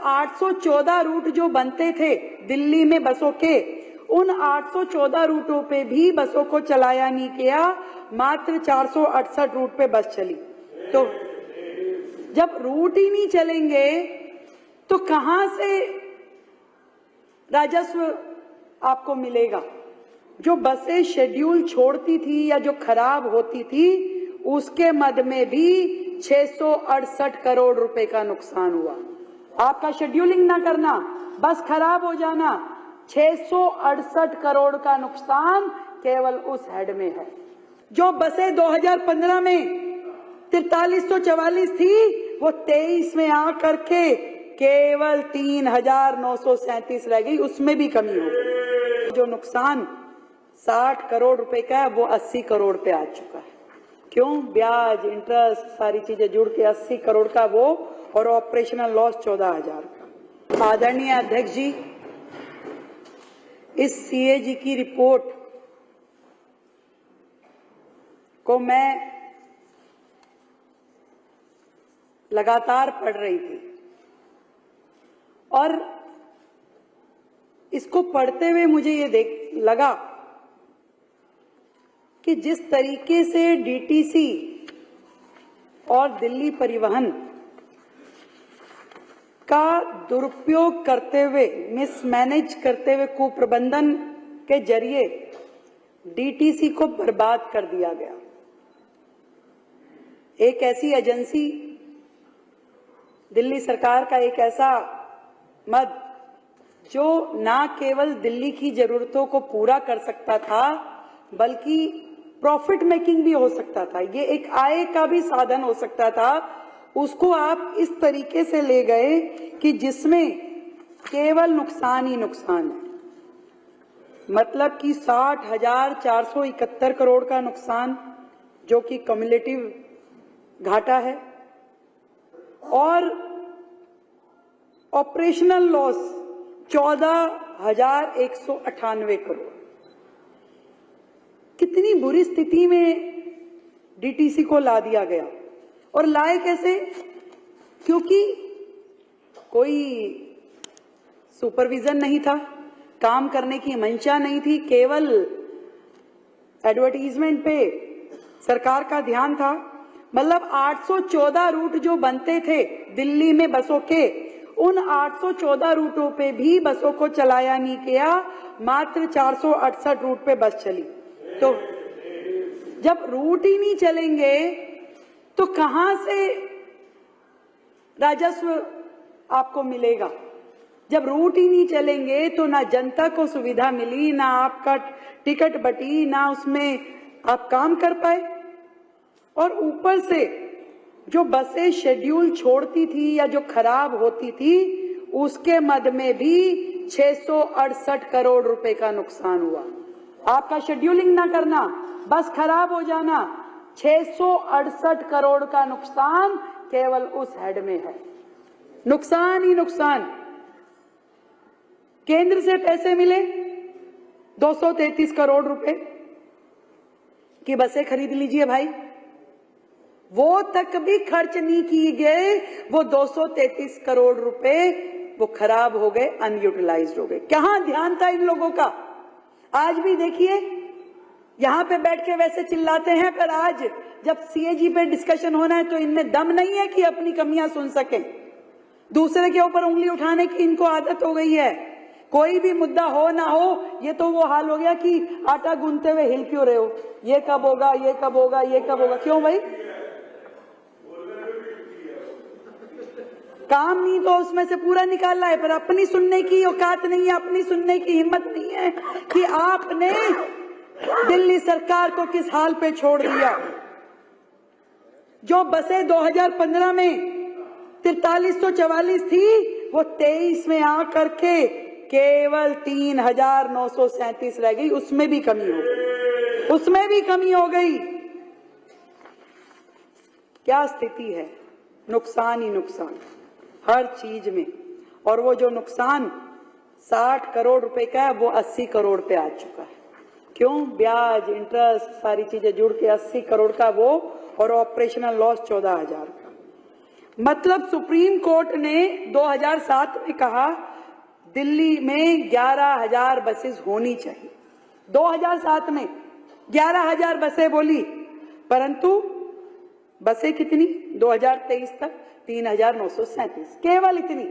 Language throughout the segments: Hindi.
814 रूट जो बनते थे दिल्ली में बसों के, उन 814 रूटों पे भी बसों को चलाया नहीं गया, मात्र 468 रूट पे बस चली। तो जब रूट ही नहीं चलेंगे तो कहां से राजस्व आपको मिलेगा? जो बसें शेड्यूल छोड़ती थी या जो खराब होती थी, उसके मद में भी 668 करोड़ रुपए का नुकसान हुआ। आपका शेड्यूलिंग ना करना, बस खराब हो जाना, 668 करोड़ का नुकसान केवल उस हेड में है। जो बसें 2015 में 4344 थी, वो 23 में आकर के केवल 3937 रह गई, उसमें भी कमी हो गई। जो नुकसान 60 करोड़ रुपए का है, वो 80 करोड़ पे आ चुका है। क्यों? ब्याज, इंटरेस्ट, सारी चीजें जुड़ के 80 करोड़ का वो, और ऑपरेशनल लॉस 14,000 का। आदरणीय अध्यक्ष जी, इस सीएजी की रिपोर्ट को मैं लगातार पढ़ रही थी और इसको पढ़ते हुए मुझे ये लगा कि जिस तरीके से डीटीसी और दिल्ली परिवहन का दुरुपयोग करते हुए, मिसमैनेज करते हुए, कुप्रबंधन के जरिए डीटीसी को बर्बाद कर दिया गया। एक ऐसी एजेंसी, दिल्ली सरकार का एक ऐसा मद जो ना केवल दिल्ली की जरूरतों को पूरा कर सकता था, बल्कि प्रॉफिट मेकिंग भी हो सकता था, ये एक आय का भी साधन हो सकता था, उसको आप इस तरीके से ले गए कि जिसमें केवल नुकसान ही नुकसान है। मतलब कि 60,471 करोड़ का नुकसान, जो कि कम्युलेटिव घाटा है, और ऑपरेशनल लॉस 14,198 करोड़। कितनी बुरी स्थिति में डीटीसी को ला दिया गया। और लाए कैसे? क्योंकि कोई सुपरविजन नहीं था, काम करने की मंशा नहीं थी, केवल एडवर्टीजमेंट पे सरकार का ध्यान था। मतलब 814 रूट जो बनते थे दिल्ली में बसों के, उन 814 रूटों पे भी बसों को चलाया नहीं गया, मात्र 468 रूट पे बस चली। तो जब रूट ही नहीं चलेंगे तो कहां से राजस्व आपको मिलेगा? जब रूट ही नहीं चलेंगे तो ना जनता को सुविधा मिली, ना आपका टिकट बटी, ना उसमें आप काम कर पाए। और ऊपर से जो बसें शेड्यूल छोड़ती थी या जो खराब होती थी, उसके मद में भी 668 करोड़ रुपए का नुकसान हुआ। आपका शेड्यूलिंग ना करना, बस खराब हो जाना, 668 करोड़ का नुकसान केवल उस हेड में है। नुकसान ही नुकसान। केंद्र से पैसे मिले 233 करोड़ रुपए की बसें खरीद लीजिए भाई, वो तक भी खर्च नहीं किए गए। वो 233 करोड़ रुपए वो खराब हो गए, अनयूटिलाइज्ड हो गए। कहां ध्यान था इन लोगों का? आज भी देखिए, यहां पे बैठ के वैसे चिल्लाते हैं, पर आज जब सीएजी पे डिस्कशन होना है तो इनमें दम नहीं है कि अपनी कमियां सुन सकें। दूसरे के ऊपर उंगली उठाने की इनको आदत हो गई है। कोई भी मुद्दा हो ना हो, ये तो वो हाल हो गया कि आटा गूंथते हुए हिल क्यों रहे हो, ये कब होगा, ये कब होगा, ये कब होगा। क्यों भाई? काम नहीं तो उसमें से पूरा निकालना है, पर अपनी सुनने की औकात नहीं है, अपनी सुनने की हिम्मत नहीं है कि आपने दिल्ली सरकार को किस हाल पे छोड़ दिया। जो बसें 2015 में 4344 थी, वो 23 में आकर के केवल 3937 रह गई, उसमें भी कमी हो गई, उसमें भी कमी हो गई। क्या स्थिति है? नुकसान ही नुकसान हर चीज में। और वो जो नुकसान 60 करोड़ रुपए का है, वो 80 करोड़ पे आ चुका है। क्यों? ब्याज, इंटरेस्ट, सारी चीजें जुड़ के 80 करोड़ का वो, और ऑपरेशनल लॉस 14,000 का। मतलब सुप्रीम कोर्ट ने 2007 में कहा दिल्ली में 11,000 बसेस होनी चाहिए। 2007 में 11,000 बसें बोली, परंतु बसें कितनी? 2023 तक 3,937, केवल इतनी।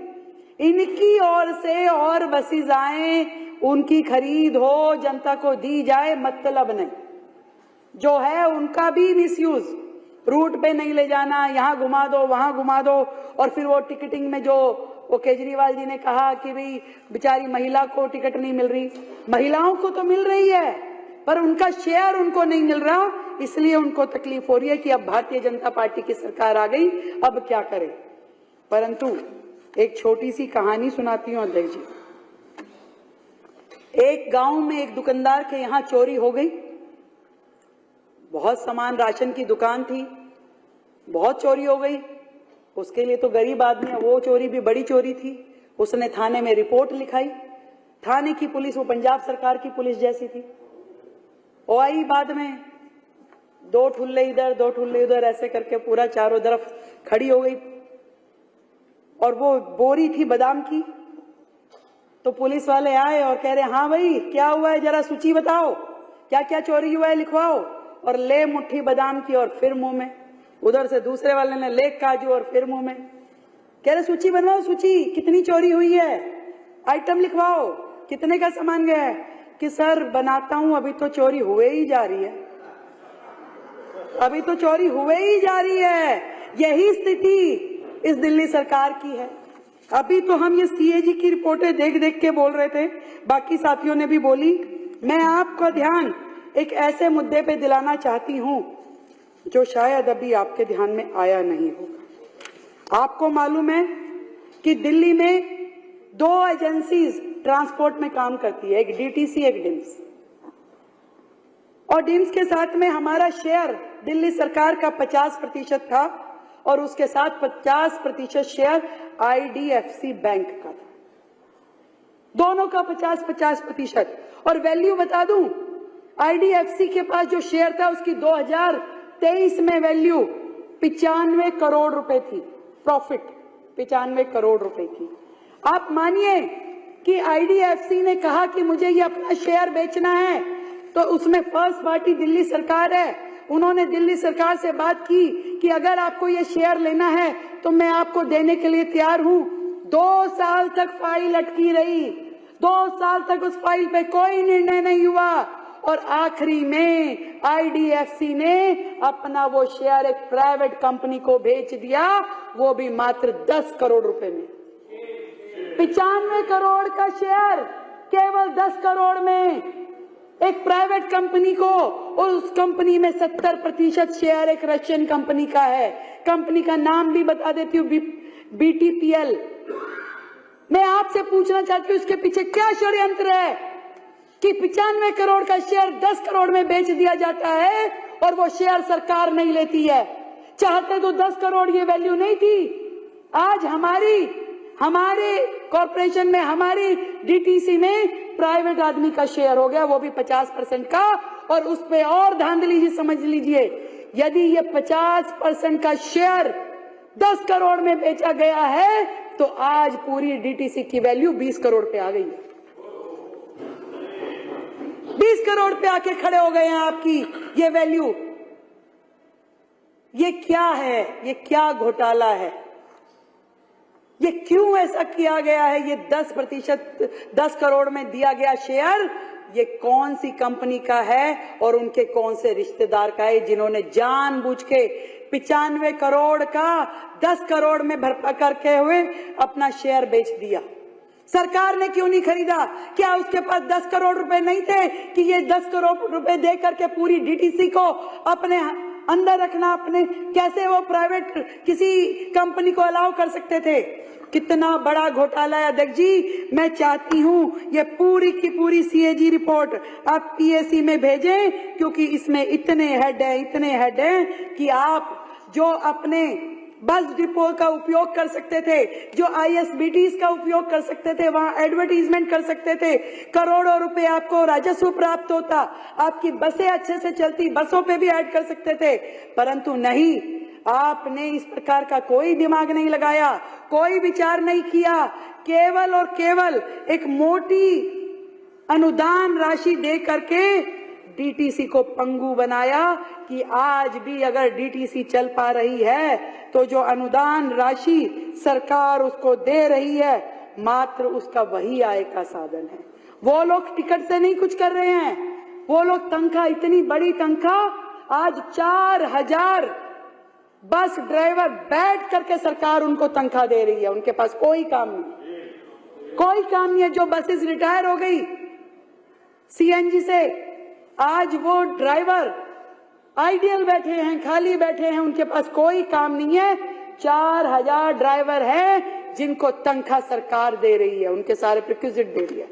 इनकी ओर से और बसेस आए, उनकी खरीद हो, जनता को दी जाए, मतलब नहीं। जो है उनका भी मिसयूज, रूट पे नहीं ले जाना, यहाँ घुमा दो, वहां घुमा दो, और फिर वो टिकटिंग में जो वो केजरीवाल जी ने कहा कि भाई बेचारी महिला को टिकट नहीं मिल रही। महिलाओं को तो मिल रही है, पर उनका शेयर उनको नहीं मिल रहा, इसलिए उनको तकलीफ हो रही है कि अब भारतीय जनता पार्टी की सरकार आ गई, अब क्या करें। परंतु एक छोटी सी कहानी सुनाती हूँ अध्यक्ष जी। एक गांव में एक दुकानदार के यहाँ चोरी हो गई। बहुत सामान, राशन की दुकान थी, बहुत चोरी हो गई। उसके लिए तो गरीब आदमी है, वो चोरी भी बड़ी चोरी थी। उसने थाने में रिपोर्ट लिखाई। थाने की पुलिस वो पंजाब सरकार की पुलिस जैसी थी। वो आई बाद में, 2 ठुल्ले इधर 2 ठुल्ले उधर ऐसे करके पूरा चारों तरफ खड़ी हो गई, और वो बोरी थी बादाम की। तो पुलिस वाले आए और कह रहे हाँ भाई क्या हुआ है, जरा सूची बताओ, क्या क्या चोरी हुआ है लिखवाओ। और ले मुट्ठी बादाम की और फिर मुंह में। उधर से दूसरे वाले ने ले काजू और फिर मुंह में। कह रहे सूची बनवाओ, सूची कितनी चोरी हुई है, आइटम लिखवाओ, कितने का सामान गया है। कि सर बनाता हूं, अभी तो चोरी हुए ही जा रही है, अभी तो चोरी हुए ही जा रही है। यही स्थिति इस दिल्ली सरकार की है। अभी तो हम ये सीएजी की रिपोर्टें देख देख के बोल रहे थे, बाकी साथियों ने भी बोली। मैं आपका ध्यान एक ऐसे मुद्दे पे दिलाना चाहती हूं जो शायद अभी आपके ध्यान में आया नहीं होगा। आपको मालूम है कि दिल्ली में 2 एजेंसीज ट्रांसपोर्ट में काम करती है, एक डीटीसी एक डिम्स। और डिम्स के साथ में हमारा शेयर दिल्ली सरकार का 50% था, और उसके साथ 50% शेयर आईडीएफसी बैंक का था। दोनों का 50-50%। और वैल्यू बता दूं, आईडीएफसी के पास जो शेयर था उसकी 2023 में वैल्यू 95 करोड़ रुपए थी, प्रॉफिट 95 करोड़ रुपए की। आप मानिए कि आईडीएफसी ने कहा कि मुझे ये अपना शेयर बेचना है, तो उसमें फर्स्ट पार्टी दिल्ली सरकार है। उन्होंने दिल्ली सरकार से बात की कि अगर आपको ये शेयर लेना है तो मैं आपको देने के लिए तैयार हूं। 2 साल तक फाइल अटकी रही, 2 साल तक उस फाइल पे कोई निर्णय नहीं हुआ, और आखिरी में आईडीएफसी ने अपना वो शेयर एक प्राइवेट कंपनी को बेच दिया, वो भी मात्र 10 करोड़ रुपए में। 95 करोड़ का शेयर केवल 10 करोड़ में एक प्राइवेट कंपनी को, और उस कंपनी में 70% शेयर एक रशियन कंपनी का है। कंपनी का नाम भी बता देती हूँ, बीटीपीएल। मैं आपसे पूछना चाहती हूँ इसके पीछे क्या षड्यंत्र है कि 95 करोड़ का शेयर 10 करोड़ में बेच दिया जाता है, और वो शेयर सरकार नहीं लेती है। चाहते तो 10 करोड़ ये वैल्यू नहीं थी। आज हमारे कॉर्पोरेशन में, हमारी डीटीसी में प्राइवेट आदमी का शेयर हो गया, वो भी 50% का। और उस पे और धांधली जी समझ लीजिए, यदि ये 50% का शेयर 10 करोड़ में बेचा गया है, तो आज पूरी डीटीसी की वैल्यू 20 करोड़ पे आ गई है। 20 करोड़ पे आके खड़े हो गए हैं आपकी ये वैल्यू। ये क्या है, ये क्या घोटाला है, ये क्यों ऐसा किया गया है। ये 10 करोड़ में दिया गया शेयर ये कौन सी कंपनी का है और उनके कौन से रिश्तेदार का है, जिन्होंने जानबूझ के 95 करोड़ का 10 करोड़ में भरपा करके हुए अपना शेयर बेच दिया। सरकार ने क्यों नहीं खरीदा? क्या उसके पास 10 करोड़ रुपए नहीं थे कि ये 10 करोड़ रुपए दे करके पूरी डीटीसी को अपने अंदर रखना? अपने कैसे वो प्राइवेट किसी कंपनी को अलाउ कर सकते थे? कितना बड़ा घोटाला है अध्यक्ष जी। मैं चाहती हूं ये पूरी की पूरी सीएजी रिपोर्ट आप पीएसी में भेजें, क्योंकि इसमें इतने हेड हैं कि आप जो अपने बस डिपो का उपयोग कर सकते थे, जो आईएसबीटीज का उपयोग कर सकते थे, वहां एडवर्टीजमेंट कर सकते थे, करोड़ों रुपए आपको राजस्व प्राप्त होता, आपकी बसें अच्छे से चलती, बसों पे भी ऐड कर सकते थे, परंतु नहीं। आपने इस प्रकार का कोई दिमाग नहीं लगाया, कोई विचार नहीं किया, केवल और केवल एक मोटी अनुदान राशि दे करके डीटीसी को पंगु बनाया कि आज भी अगर डीटीसी चल पा रही है तो जो अनुदान राशि सरकार उसको दे रही है मात्र उसका वही आय का साधन है। वो लोग टिकट से नहीं कुछ कर रहे हैं, वो लोग तनख्वाह, इतनी बड़ी तनख्वाह, आज 4000 बस ड्राइवर बैठ करके सरकार उनको तनख्वाह दे रही है, उनके पास कोई काम नहीं, कोई काम नहीं है। जो बसेस रिटायर हो गई सीएनजी से, आज वो ड्राइवर आइडियल बैठे हैं, खाली बैठे हैं, उनके पास कोई काम नहीं है। 4000 ड्राइवर हैं जिनको तनख्वाह सरकार दे रही है, उनके सारे प्रिक्विजिट दे रही है।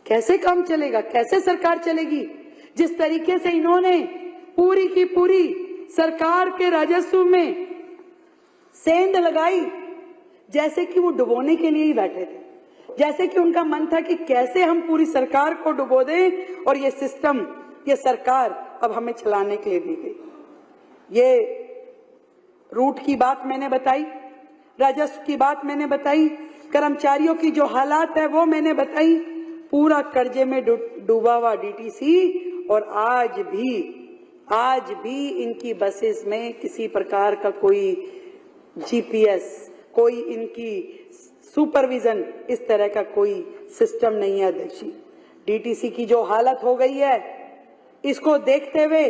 कैसे काम चलेगा, कैसे सरकार चलेगी? जिस तरीके से इन्होंने पूरी की पूरी सरकार के राजस्व में सेंध लगाई, जैसे कि वो डुबोने के लिए ही बैठे थे, जैसे कि उनका मन था कि कैसे हम पूरी सरकार को डुबो दें और ये सिस्टम, ये सरकार अब हमें चलाने के लिए दी गई। ये रूट की बात मैंने बताई, राजस्व की बात मैंने बताई, कर्मचारियों की जो हालात है वो मैंने बताई, पूरा कर्जे में डूबा हुआ डीटीसी, और आज भी इनकी बसेस में किसी प्रकार का कोई जीपीएस, कोई इनकी सुपरविजन, इस तरह का कोई सिस्टम नहीं है। अध्यक्ष जी, डीटीसी की जो हालत हो गई है, इसको देखते हुए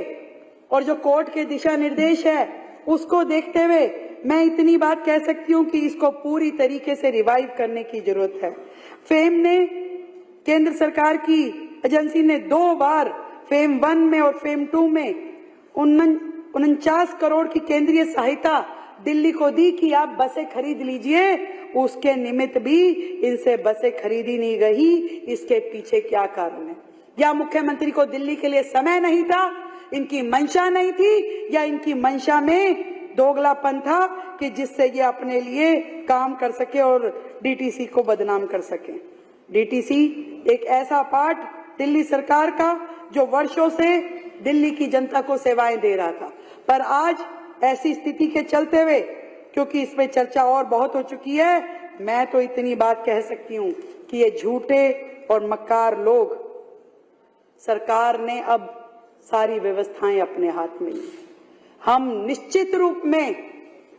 और जो कोर्ट के दिशा निर्देश है उसको देखते हुए मैं इतनी बात कह सकती हूं कि इसको पूरी तरीके से रिवाइव करने की जरूरत है। फेम ने, केंद्र सरकार की एजेंसी ने 2 बार फेम 1 में और फेम 2 में 49 करोड़ की केंद्रीय सहायता दिल्ली को दी कि आप बसें खरीद लीजिए। उसके निमित्त भी इनसे बसें खरीदी नहीं गई। इसके पीछे क्या कारण है? या मुख्यमंत्री को दिल्ली के लिए समय नहीं था, इनकी मंशा नहीं थी, या इनकी मंशा में दोगलापन था कि जिससे ये अपने लिए काम कर सके और डीटीसी को बदनाम कर सके। डीटीसी एक ऐसा पार्ट दिल्ली सरकार का जो वर्षों से दिल्ली की जनता को सेवाएं दे रहा था, पर आज ऐसी स्थिति के चलते हुए, क्योंकि इसमें चर्चा और बहुत हो चुकी है, मैं तो इतनी बात कह सकती हूं कि ये झूठे और मक्कार लोग, सरकार ने अब सारी व्यवस्थाएं अपने हाथ में ली। हम निश्चित रूप में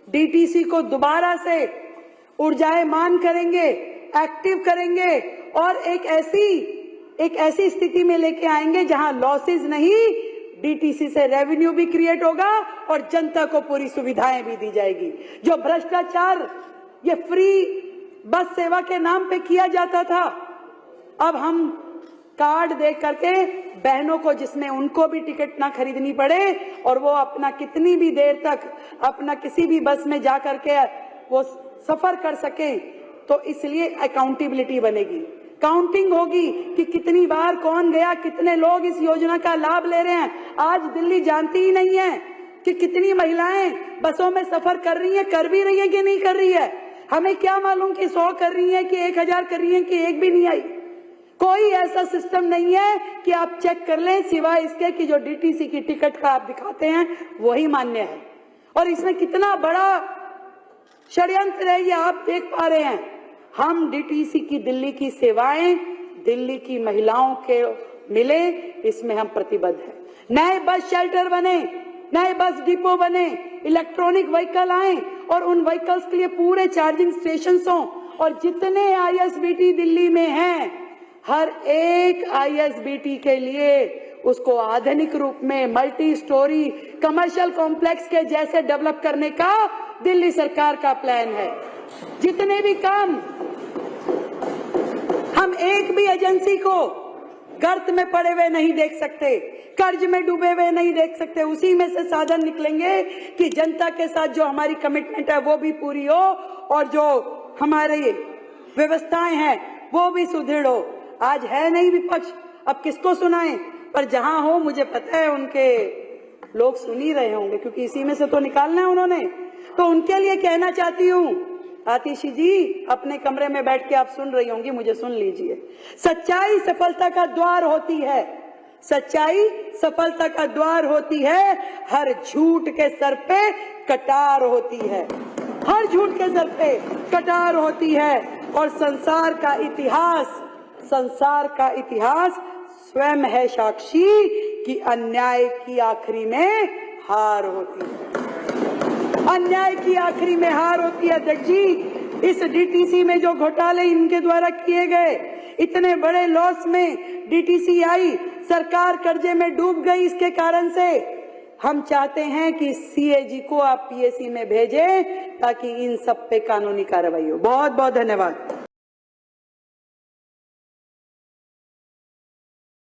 डीटीसी को दोबारा से ऊर्जायमान करेंगे, एक्टिव करेंगे और एक ऐसी स्थिति में लेके आएंगे जहां लॉसेस नहीं, डीटीसी से रेवेन्यू भी क्रिएट होगा और जनता को पूरी सुविधाएं भी दी जाएगी। जो भ्रष्टाचार ये फ्री बस सेवा के नाम पे किया जाता था, अब हम कार्ड दे करके बहनों को, जिसमें उनको भी टिकट ना खरीदनी पड़े और वो अपना कितनी भी देर तक अपना किसी भी बस में जा करके वो सफर कर सके, तो इसलिए अकाउंटेबिलिटी बनेगी, काउंटिंग होगी कि कितनी बार कौन गया, कितने लोग इस योजना का लाभ ले रहे हैं। आज दिल्ली जानती ही नहीं है कि कितनी महिलाएं बसों में सफर कर रही हैं, कर भी रही है कि नहीं कर रही है। हमें क्या मालूम कि 100 कर रही है कि 1000 कर रही है कि एक भी नहीं आई। कोई ऐसा सिस्टम नहीं है कि आप चेक कर लें, सिवाय इसके कि जो डीटीसी की टिकट का आप दिखाते हैं वही मान्य है। और इसमें कितना बड़ा षड्यंत्र है ये आप देख पा रहे हैं। हम डीटीसी की दिल्ली की सेवाएं दिल्ली की महिलाओं के मिले, इसमें हम प्रतिबद्ध हैं। नए बस शेल्टर बने, नए बस डिपो बने, इलेक्ट्रॉनिक व्हीकल आए और उन व्हीकल्स के लिए पूरे चार्जिंग स्टेशन हों, और जितने आईएसबीटी दिल्ली में हैं, हर एक आईएसबीटी के लिए उसको आधुनिक रूप में मल्टी स्टोरी कमर्शियल कॉम्प्लेक्स के जैसे डेवलप करने का दिल्ली सरकार का प्लान है। जितने भी काम, हम एक भी एजेंसी को गर्त में पड़े हुए नहीं देख सकते, कर्ज में डूबे हुए नहीं देख सकते। उसी में से साधन निकलेंगे कि जनता के साथ जो हमारी कमिटमेंट है वो भी पूरी हो और जो हमारी व्यवस्थाएं हैं वो भी सुदृढ़ हो। आज है नहीं विपक्ष, अब किसको सुनाएं, पर जहां हो मुझे पता है उनके लोग सुन ही रहे होंगे, क्योंकि इसी में से तो निकालना है उन्होंने। तो उनके लिए कहना चाहती हूं, आतिशी जी अपने कमरे में बैठ के आप सुन रही होंगी, मुझे सुन लीजिए। सच्चाई सफलता का द्वार होती है। सच्चाई सफलता का द्वार होती है, हर झूठ के सर पे कटार होती है, हर झूठ के सर पे कटार होती है। और संसार का इतिहास स्वयं है साक्षी कि अन्याय की आखिरी में हार होती है, अन्याय की आखिरी में हार होती है। अध्यक्ष जी, इस डीटीसी में जो घोटाले इनके द्वारा किए गए, इतने बड़े लॉस में डीटीसी आई, सरकार कर्जे में डूब गई। इसके कारण से हम चाहते हैं कि सीएजी को आप पीएसी में भेजें ताकि इन सब पे कानूनी कार्रवाई हो। बहुत बहुत धन्यवाद।